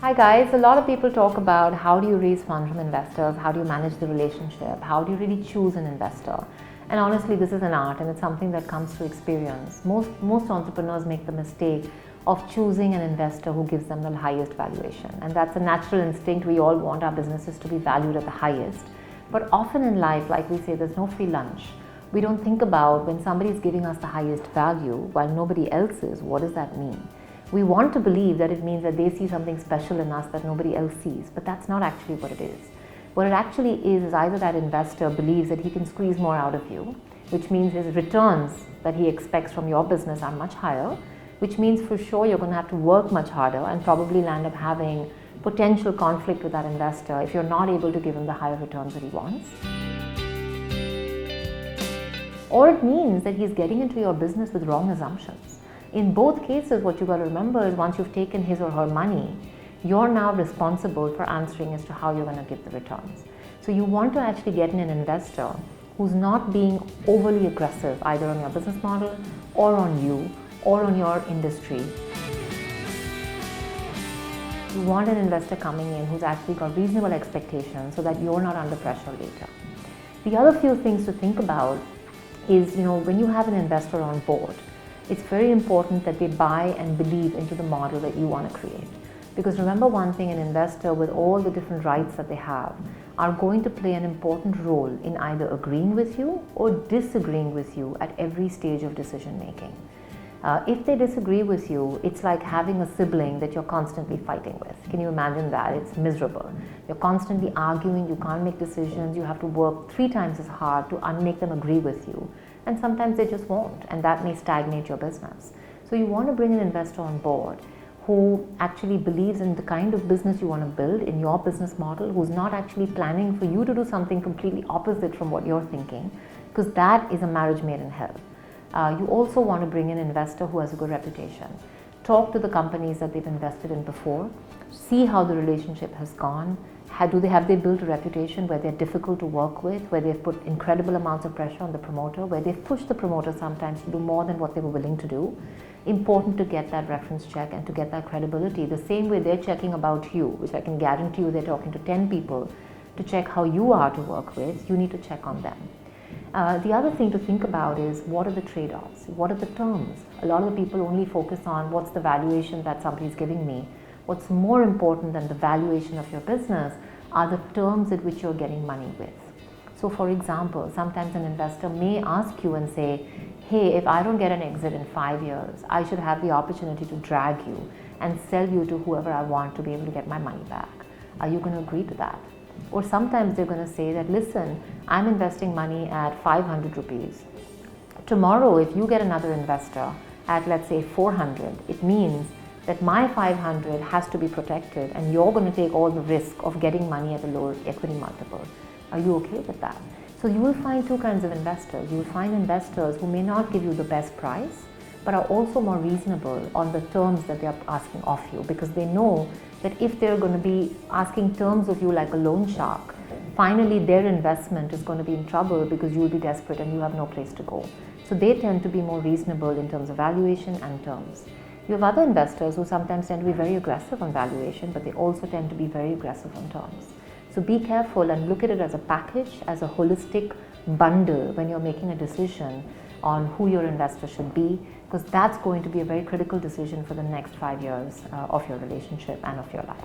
Hi guys, a lot of people talk about how do you raise funds from investors, how do you manage the relationship, how do you really choose an investor. And honestly, this is an art and it's something that comes through experience. Most entrepreneurs make the mistake of choosing an investor who gives them the highest valuation. And that's a natural instinct. We all want our businesses to be valued at the highest. But often in life, like we say, there's no free lunch. We don't think about when somebody is giving us the highest value while nobody else is, what does that mean? We want to believe that it means that they see something special in us that nobody else sees, but that's not actually what it is. What it actually is either that investor believes that he can squeeze more out of you, which means his returns that he expects from your business are much higher, which means for sure you're going to have to work much harder and probably land up having potential conflict with that investor if you're not able to give him the higher returns that he wants. Or it means that he's getting into your business with wrong assumptions. In both cases, what you've got to remember is once you've taken his or her money, you're now responsible for answering as to how you're going to give the returns. So you want to actually get in an investor who's not being overly aggressive either on your business model or on you or on your industry. You want an investor coming in who's actually got reasonable expectations so that you're not under pressure later. The other few things to think about is, when you have an investor on board, it's very important that they buy and believe into the model that you want to create. Because remember one thing, an investor with all the different rights that they have are going to play an important role in either agreeing with you or disagreeing with you at every stage of decision making. If they disagree with you, it's like having a sibling that you're constantly fighting with. Can you imagine that? It's miserable. You're constantly arguing, you can't make decisions, you have to work 3 times as hard to make them agree with you. And sometimes they just won't, and that may stagnate your business. So you want to bring an investor on board who actually believes in the kind of business you want to build in your business model, who's not actually planning for you to do something completely opposite from what you're thinking, because that is a marriage made in hell. You also want to bring in an investor who has a good reputation. Talk to the companies that they've invested in before, see how the relationship has gone. Have they built a reputation where they're difficult to work with, where they've put incredible amounts of pressure on the promoter, where they've pushed the promoter sometimes to do more than what they were willing to do? Important to get that reference check and to get that credibility. The same way they're checking about you, which I can guarantee you they're talking to 10 people to check how you are to work with, you need to check on them. The other thing to think about is what are the trade-offs? What are the terms? A lot of the people only focus on what's the valuation that somebody's giving me. What's more important than the valuation of your business are the terms at which you're getting money with. So for example, sometimes an investor may ask you and say, hey, if I don't get an exit in 5 years, I should have the opportunity to drag you and sell you to whoever I want to be able to get my money back. Are you going to agree to that? Or sometimes they're going to say that, listen, I'm investing money at 500 rupees. Tomorrow, if you get another investor at, let's say, 400, it means that my 500 has to be protected and you're going to take all the risk of getting money at a lower equity multiple. Are you okay with that? So you will find 2 kinds of investors. You will find investors who may not give you the best price, but are also more reasonable on the terms that they are asking of you, because they know that if they're going to be asking terms of you like a loan shark, finally their investment is going to be in trouble because you will be desperate and you have no place to go. So they tend to be more reasonable in terms of valuation and terms. You have other investors who sometimes tend to be very aggressive on valuation, but they also tend to be very aggressive on terms. So be careful and look at it as a package, as a holistic bundle when you're making a decision on who your investor should be, because that's going to be a very critical decision for the next 5 years of your relationship and of your life.